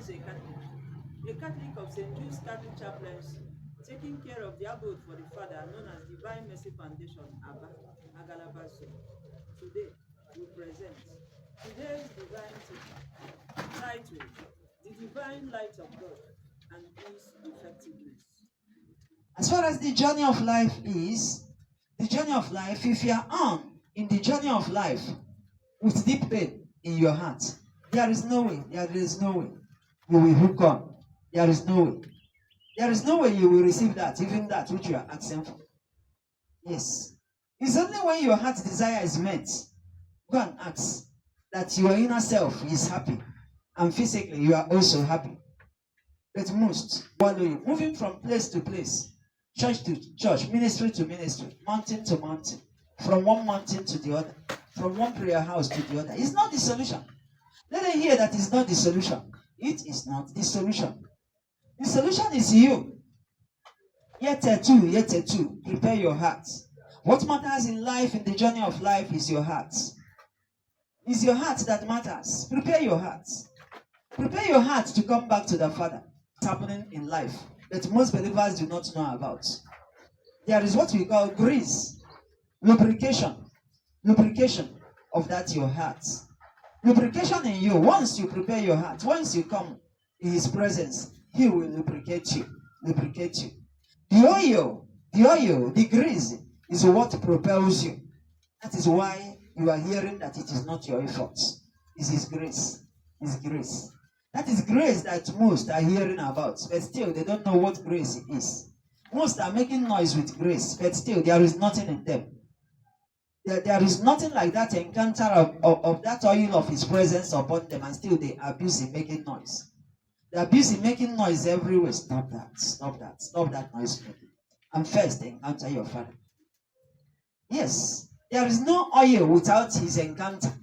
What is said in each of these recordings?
is a Catholic. A Catholic of St. Jude's Catholic Chaplains, taking care of the abode for the Father, known as Divine Mercy Foundation, AGALABA. Today, we present today's divine teaching, titled The Divine Light of God and Its Effectiveness. As far as the journey of life is, the journey of life, if you are on in the journey of life with deep pain in your heart, there is no way you will hook on. There is no way. There is no way you will receive that, even that which you are asking for. Yes. It's only when your heart's desire is met, go and ask that your inner self is happy, and physically you are also happy. But most, moving from place to place, church to church, ministry to ministry, mountain to mountain, from one mountain to the other, from one prayer house to the other, it's not the solution. Let them hear that it's not the solution. It is not the solution. The solution is you. Yet two, prepare your heart. What matters in life, in the journey of life, is your heart. It's your heart that matters. Prepare your heart. Prepare your heart to come back to the Father. It's happening in life that most believers do not know about. There is what we call grease, lubrication of that your heart. Lubrication in you. Once you prepare your heart, once you come in His presence, He will lubricate you. The oil, the grease is what propels you. That is why you are hearing that it is not your efforts. It's His grace. His grace. That is grace that most are hearing about, but still they don't know what grace is. Most are making noise with grace, but still there is nothing in them. There is nothing like that encounter of that oil of His presence upon them, and still they are busy making noise. They are busy making noise everywhere. Stop that noise making. And first encounter your Father. Yes, there is no oil without His encounter.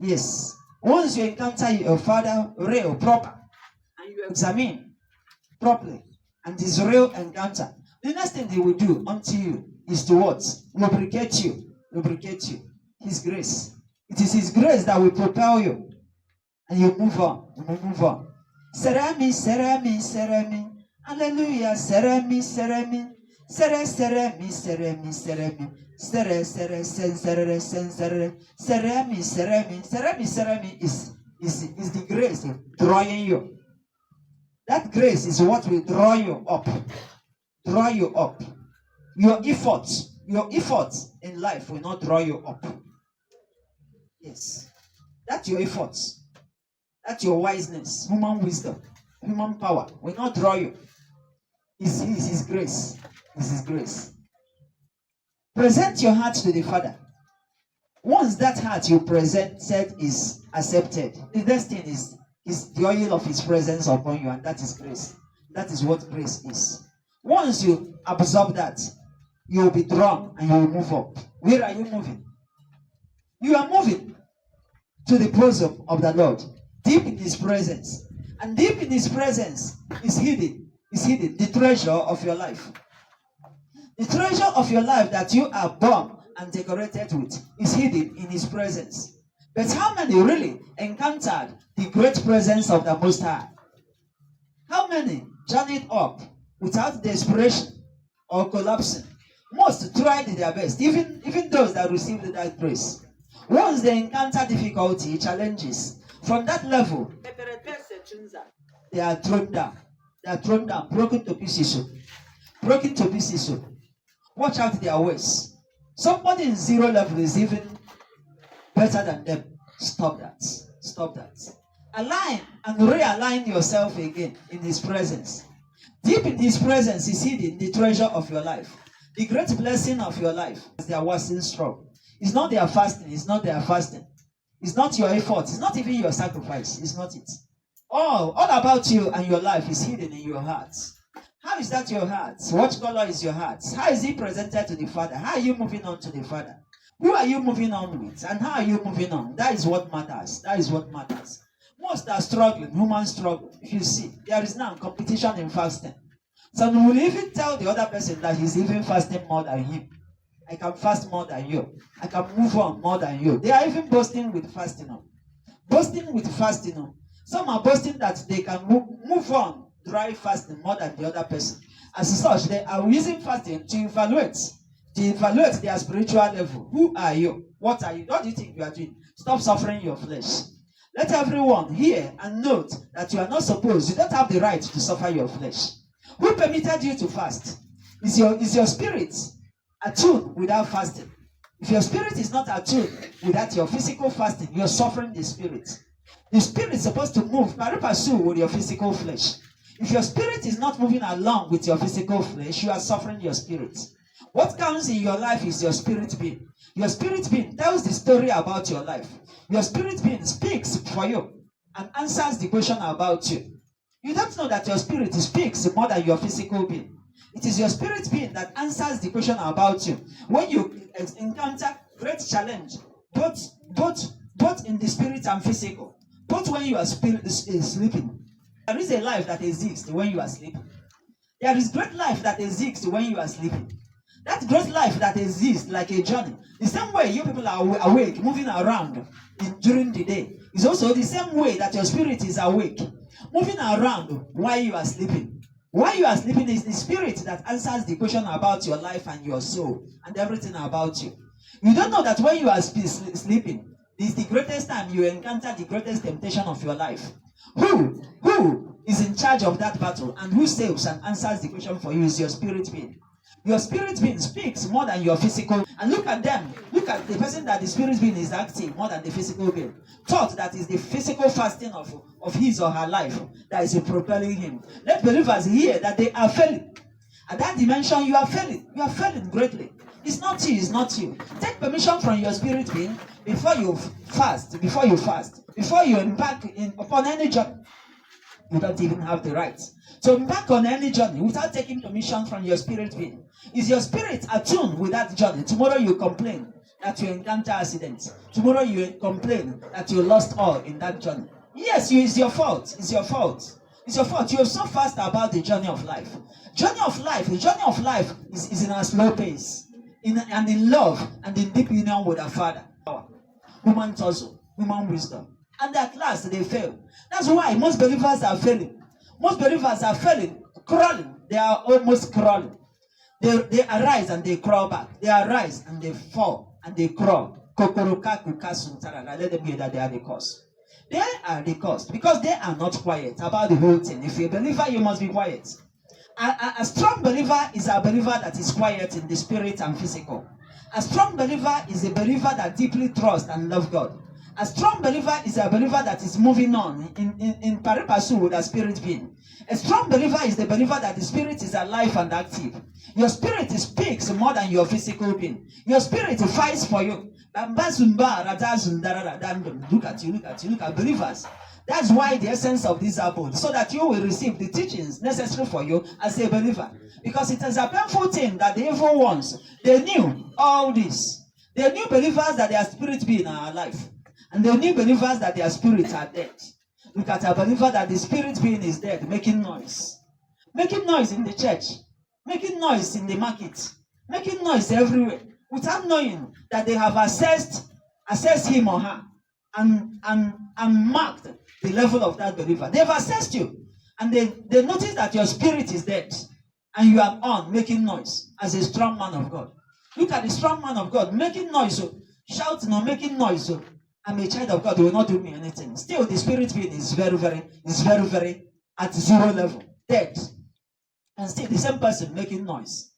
Yes, once you encounter your Father real, proper, and you examine properly, and His real encounter, the next thing He will do unto you is to what? Lubricate you. His grace. It is His grace that will propel you. And you move on. Seremi. Hallelujah. Seremi. Seremi is the grace drawing you. That grace is what will draw you up. Your efforts in life will not draw you up. Yes. That's your efforts. That's your wiseness, human wisdom, human power will not draw you. It's His grace. It's His grace. Present your heart to the Father. Once that heart you presented is accepted, the next thing is the oil of His presence upon you, and that is grace. That is what grace is. Once you absorb that, you will be drawn and you will move up. Where are you moving? You are moving to the bosom of the Lord, deep in His presence. And deep in His presence is hidden the treasure of your life. The treasure of your life that you are born and decorated with is hidden in His presence. But how many really encountered the great presence of the Most High? How many journeyed up without desperation or collapsing? Most tried their best, even those that received that grace. Once they encounter difficulty, challenges, from that level, they are thrown down. Broken to pieces. Watch out their ways. Somebody in zero level is even better than them. Stop that. Align and realign yourself again in His presence. Deep in His presence is hidden the treasure of your life. The great blessing of your life is their wasting strong. It's not their fasting. It's not your effort. It's not even your sacrifice. It's not it. All about you and your life is hidden in your heart. How is that your heart? What color is your heart? How is it presented to the Father? How are you moving on to the Father? Who are you moving on with? And how are you moving on? That is what matters. Most are struggling, human struggle. If you see, there is now competition in fasting. Some will even tell the other person that he's even fasting more than him. I can fast more than you. I can move on more than you. They are even boasting with fasting. Some are boasting that they can move on dry fasting more than the other person. As such, they are using fasting to evaluate their spiritual level. Who are you? What are you? What do you think you are doing? Stop suffering your flesh. Let everyone hear and note that you are not supposed, you don't have the right to suffer your flesh. Who permitted you to fast? Is your spirit attuned without fasting? If your spirit is not attuned without your physical fasting, you're suffering the spirit. The spirit is supposed to move pari passu with your physical flesh. If your spirit is not moving along with your physical flesh, you are suffering your spirit. What counts in your life is your spirit being. Your spirit being tells the story about your life. Your spirit being speaks for you and answers the question about you. You don't know that your spirit speaks more than your physical being. It is your spirit being that answers the question about you. When you encounter great challenge, both in the spirit and physical, both when you are sleeping. There is a life that exists when you are sleeping. There is great life that exists when you are sleeping. That great life that exists like a journey. The same way you people are awake, moving around during the day, is also the same way that your spirit is awake, moving around while you are sleeping. While you are sleeping is the spirit that answers the question about your life and your soul and everything about you. You don't know that when you are sleeping, this is the greatest time you encounter the greatest temptation of your life. Who is in charge of that battle and who saves and answers the question for you is your spirit being. Your spirit being speaks more than your physical. And look at them. Look at the person that the spirit being is acting more than the physical being. Thought that is the physical fasting of his or her life that is propelling him. Let believers hear that they are failing. At that dimension, you are failing. You are failing greatly. It's not you. It's not you. Take permission from your spirit being before you fast. Before you embark upon any job. You don't even have the right to embark on any journey without taking permission from your spirit being. Is your spirit attuned with that journey? Tomorrow you complain that you encounter accidents. Tomorrow you complain that you lost all in that journey. Yes, it's your fault. It's your fault. It's your fault. You're so fast about the journey of life. The journey of life is in a slow pace. And in love and in deep union with our Father. Human tussle, human wisdom. And at last they fail. That's why most believers are failing. Most believers are failing, crawling. They are almost crawling. They arise and they crawl back. They arise and they fall and they crawl. Let them hear that they are the cause. They are the cause because they are not quiet about the whole thing. If you're a believer, you must be quiet. A strong believer is a believer that is quiet in the spirit and physical. A strong believer is a believer that deeply trusts and loves God. A strong believer is a believer that is moving on in pari passu with a spirit being. A strong believer is the believer that the spirit is alive and active. Your spirit speaks more than your physical being. Your spirit fights for you. Look at you, look at believers. That's why the essence of this abode, so that you will receive the teachings necessary for you as a believer. Because it is a painful thing that the evil ones, they knew all this. They knew believers that their spirit being are alive. And they knew believers that their spirits are dead. Look at a believer that the spirit being is dead, making noise. Making noise in the church. Making noise in the market. Making noise everywhere. Without knowing that they have assessed him or her and marked the level of that believer. They've assessed you. And they notice that your spirit is dead. And you are on making noise as a strong man of God. Look at the strong man of God making noise. Shouting or making noise. I'm a child of God, they will not do me anything. Still, the spirit being is very, very at zero level, dead. And still, the same person making noise.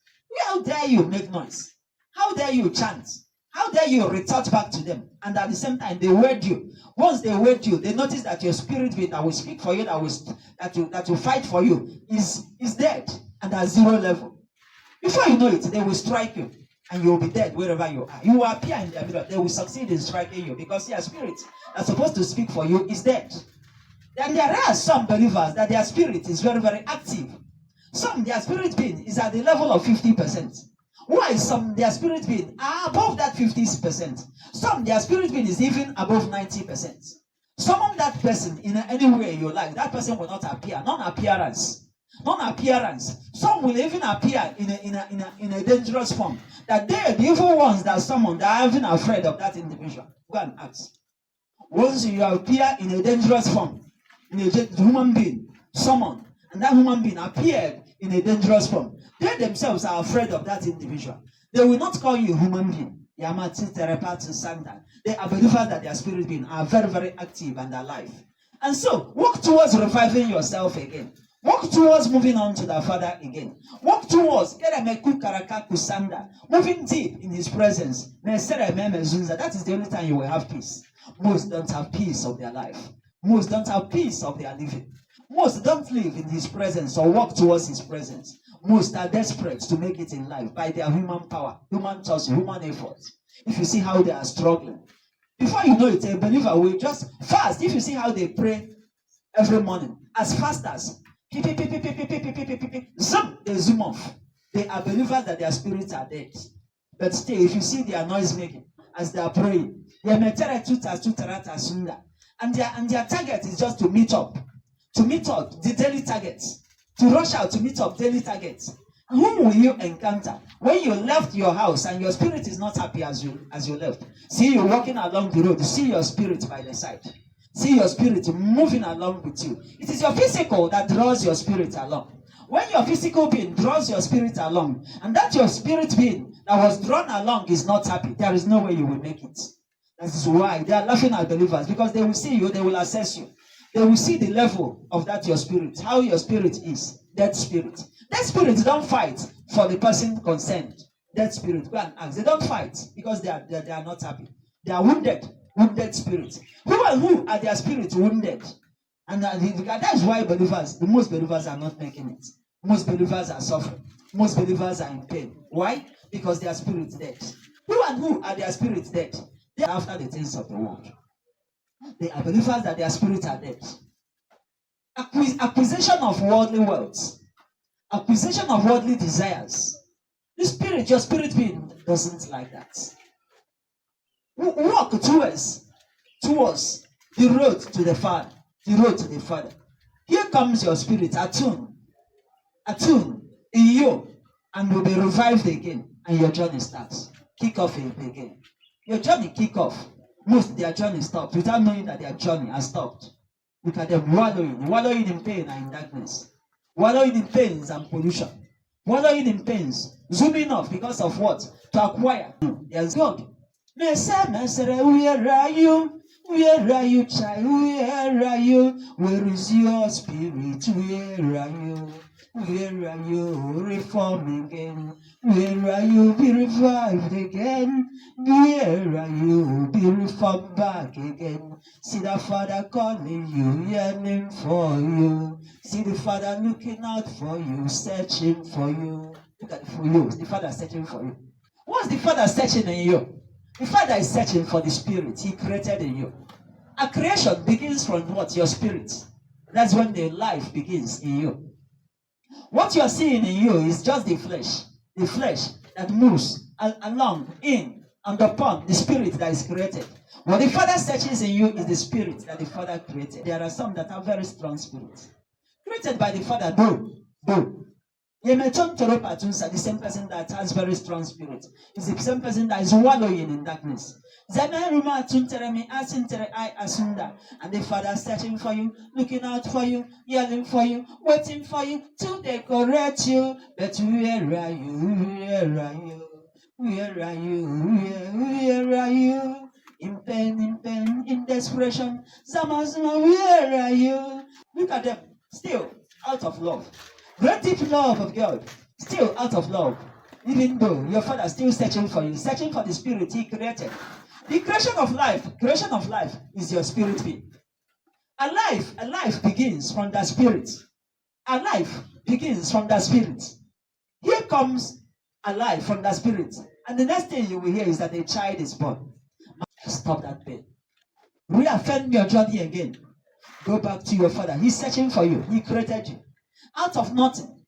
How dare you make noise? How dare you chant? How dare you retort back to them? And at the same time, they word you. Once they word you, they notice that your spirit being that will speak for you, that will fight for you, is dead and at zero level. Before you know it, they will strike you. And you will be dead wherever you are. You will appear in their middle. They will succeed in striking you because your spirit that's supposed to speak for you is dead. Then there are some believers that their spirit is very, very active. Some, their spirit being is at the level of 50%. Why some, their spirit being are above that 50%. Some, their spirit being is even above 90%. Summon that person in any way you like. That person will not appear. Non-appearance. Some will even appear in a dangerous form. That they, the evil ones that summon, they are even afraid of that individual. Go and ask. Once you appear in a dangerous form, human being, summoned, and that human being appeared in a dangerous form. They themselves are afraid of that individual. They will not call you a human being. They are believers that their spirit being are very, very active and alive. And so, work towards reviving yourself again. Work towards moving on to the Father again. Work towards moving deep in His presence. That is the only time you will have peace. Most don't have peace of their life. Most don't have peace of their living. Most don't live in His presence or walk towards His presence. Most are desperate to make it in life by their human power, human trust, human effort. If you see how they are struggling, before you know it, a believer will just fast. If you see how they pray every morning, as fast as zoom, they zoom off. They are believers that their spirits are dead. But still, if you see their noise making as they are praying, and their target is just to meet up the daily targets, to rush out to meet up daily targets. And whom will you encounter when you left your house and your spirit is not happy as you left? See you walking along the road, see your spirit by the side. See your spirit moving along with you. It is your physical that draws your spirit along. When your physical being draws your spirit along, and that your spirit being that was drawn along is not happy, there is no way you will make it. That is why they are laughing at believers, because they will see you, they will assess you. They will see the level of that your spirit, how your spirit is. That spirit. That spirit don't fight for the person concerned. That spirit, go and ask. They don't fight because they are not happy. They are wounded spirits. Who are their spirits wounded? And that is why most believers are not making it. Most believers are suffering. Most believers are in pain. Why? Because their spirits dead. Who are their spirits dead? They are after the things of the world. They are believers that their spirits are dead. Acquisition of worldly wealth, acquisition of worldly desires. Your spirit being doesn't like that. Walk towards the road to the Father. The road to the Father. Here comes your spirit, attune in you, and will be revived again, and your journey starts. Kick off again. Your journey kick off. Most their journey stopped without knowing that their journey has stopped. Look at them wallowing in pain and in darkness, wallowing in pains and pollution, wallowing in pains, zooming off because of what? To acquire. There's God. Where are you? Where are you, child? Where are you? Where is your spirit? Where are you? Where are you? Reform again. Where are you? Be revived again. Where are you? Be reformed back again. See the Father calling you, yearning for you. See the Father looking out for you, searching for you. Look at it for you. The Father searching for you. What's the Father searching in you? The Father is searching for the spirit He created in you. A creation begins from what? Your spirit. That's when the life begins in you. What you're seeing in you is just the flesh that moves along, in, and upon the spirit that is created. What the Father searches in you is the spirit that the Father created. There are some that are very strong spirits. Created by the Father, though. The same person that has very strong spirit is the same person that is wallowing in darkness. And the Father searching for you, looking out for you, yelling for you, waiting for you to decorate you. But where are you? Where are you? Where are you? Where are you? In pain, in desperation. Where are you? Look at them, still out of love. Great deep love of God, still out of love. Even though your Father is still searching for you, searching for the spirit He created. The creation of life is your spirit being. A life begins from the spirit. A life begins from the spirit. Here comes a life from the spirit. And the next thing you will hear is that a child is born. Stop that pain. Reaffirm your journey again. Go back to your Father. He's searching for you. He created you. Out of nothing,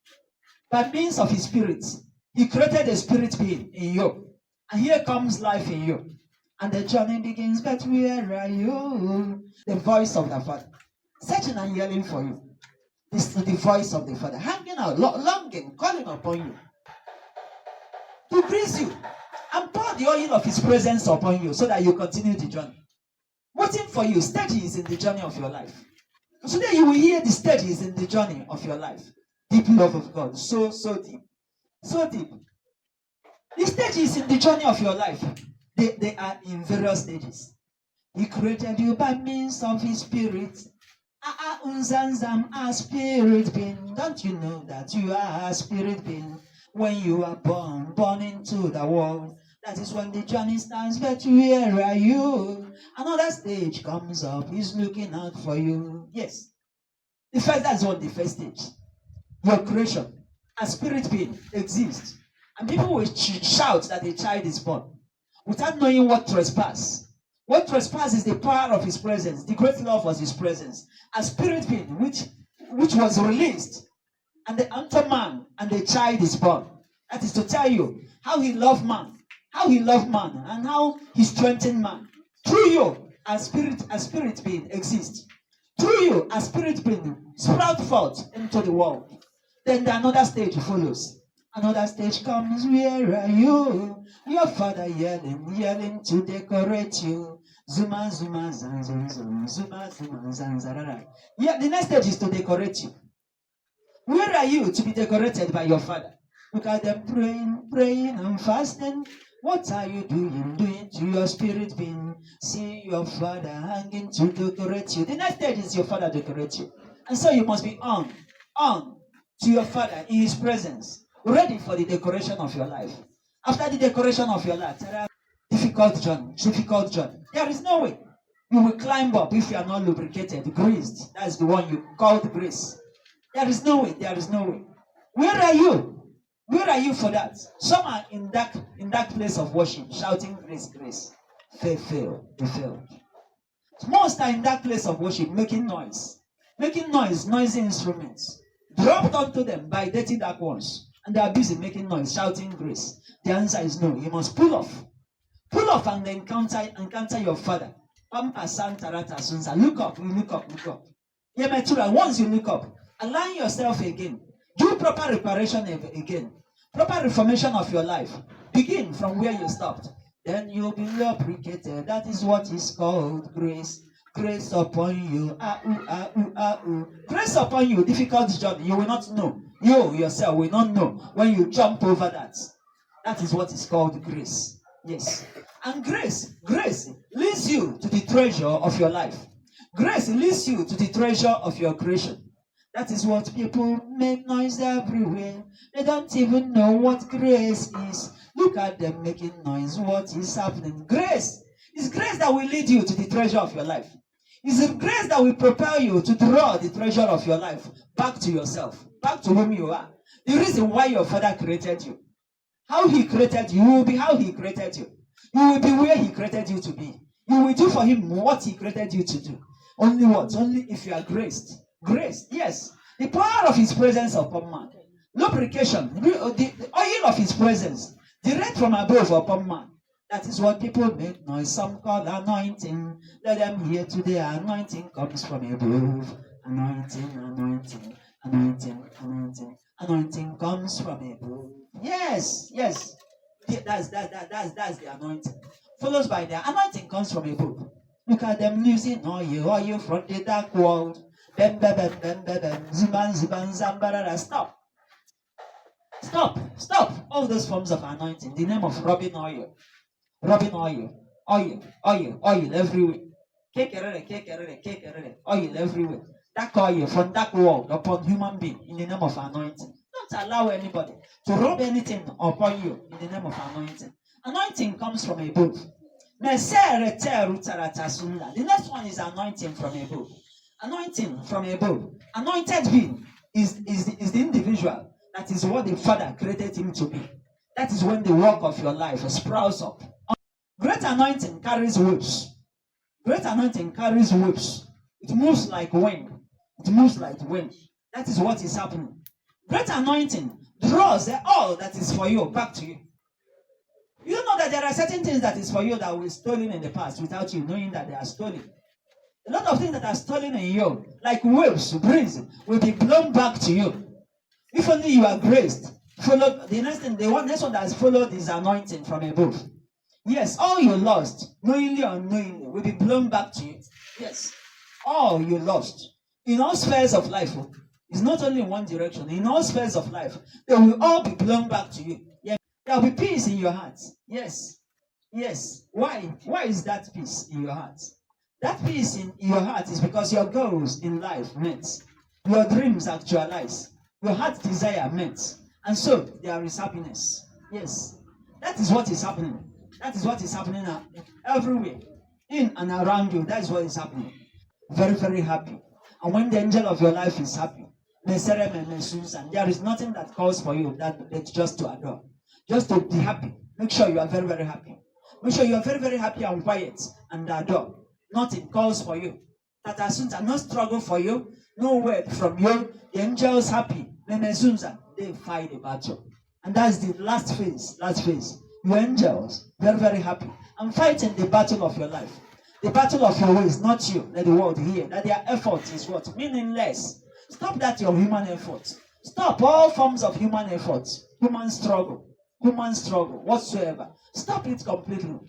by means of His spirit, He created a spirit being in you. And here comes life in you. And the journey begins, but where are you? The voice of the Father, searching and yelling for you. This is the voice of the Father, hanging out, longing, calling upon you to praise you and pour the oil of His presence upon you so that you continue the journey. Waiting for you, stages in the journey of your life. Today you will hear the stages in the journey of your life. Deep love of God. So deep. So deep. The stages in the journey of your life, they are in various stages. He created you by means of his spirit. Unzanzam, a spirit being. Don't you know that you are a spirit being? When you are born into the world, that is when the journey starts. But where are you? Another stage comes up. He's looking out for you. Yes. That's what the first stage. Your creation, a spirit being, exists. And people will shout that a child is born without knowing what trespass. What trespass is the power of his presence. The great love was his presence. A spirit being which was released. And the unto man and the child is born. That is to tell you how he loved man. How he loved man and how he strengthened man. Through you, a spirit being exists. Through you, a spirit being sprout forth into the world. Then another stage follows. Another stage comes. Where are you? Your father yelling to decorate you. Zuma, zuma, zan, zan, zan, zuma, zuma, zan, zarara. Yeah, the next stage is to decorate you. Where are you to be decorated by your father? Look at them praying and fasting. What are you doing to your spirit being? See your father hanging to decorate you. The next stage is your father decorate you. And so you must be on to your father in his presence, ready for the decoration of your life. After the decoration of your life, there are difficult journey. There is no way you will climb up if you are not lubricated, greased. That's the one you called grease. There is no way. Where are you? Where are you for that? Some are in that place of worship, shouting grace, grace. They failed. Most are in that place of worship, making noise, noisy instruments, dropped onto them by dirty dark ones, and they are busy making noise, shouting grace. The answer is no. You must pull off and encounter your father. Pampa Santa Rata Sunza. Look up. Yemetura, once you look up, align yourself again. Do proper reparation again. Proper reformation of your life. Begin from where you stopped. Then you'll be lubricated. That is what is called grace. Grace upon you. Grace upon you. Difficult journey. You will not know. You yourself will not know when you jump over that. That is what is called grace. Yes. And grace leads you to the treasure of your life. Grace leads you to the treasure of your creation. That is what people make noise everywhere. They don't even know what grace is. Look at them making noise. What is happening? Grace is grace that will lead you to the treasure of your life. It's a grace that will propel you to draw the treasure of your life back to yourself, back to whom you are. The reason why your father created you. How he created you, you will be how he created you. You will be where he created you to be. You will do for him what he created you to do. Only what? Only if you are graced. Grace, yes. The power of his presence upon man. Lubrication, the oil of his presence. Direct from above upon man. That is what people make noise. Some call anointing. Let them hear today. Anointing comes from above. Anointing. Anointing comes from above. Yes. That's the anointing. Followed by the anointing comes from above. Look at them losing oil from the dark world. Ziban, zambarara. Stop. All those forms of anointing. The name of rubbing oil, oil everywhere. Oil everywhere. Dark oil from dark world upon human being in the name of anointing. Don't allow anybody to rub anything upon you in the name of anointing. Anointing comes from above. The next one is anointing from above. Anointing from above. Anointed being is the individual. That is what the Father created him to be. That is when the work of your life sprouts up. Great anointing carries whips. It moves like wind. That is what is happening. Great anointing draws all that is for you back to you. You know that there are certain things that is for you that were stolen in the past without you knowing that they are stolen. A lot of things that are stolen in you, like waves, breeze, will be blown back to you. If only you are graced. The next one that has followed is anointing from above. Yes, all you lost, knowingly or unknowingly, will be blown back to you. Yes, all you lost. In all spheres of life, it's not only in one direction. In all spheres of life, they will all be blown back to you. Yeah. There will be peace in your heart. Yes. Yes. Why? Why is that peace in your heart? That peace in your heart is because your goals in life met. Your dreams actualized. Your heart desire met. And so there is happiness. Yes. That is what is happening. That is what is happening everywhere. In and around you. That is what is happening. Very, very happy. And when the angel of your life is happy, there is nothing that calls for you that's just to adore. Just to be happy. Make sure you are very, very happy. Make sure you are very, very happy and quiet and adore. Nothing calls for you. That as soon as no struggle for you, no word from you, the angels happy. Then as soon as they fight the battle. And that's the last phase. Last phase. Your angels, very, very happy. And fighting the battle of your life. The battle of your ways, not you. Let the world hear that their effort is what? Meaningless. Stop that your human effort. Stop all forms of human effort. Human struggle whatsoever. Stop it completely.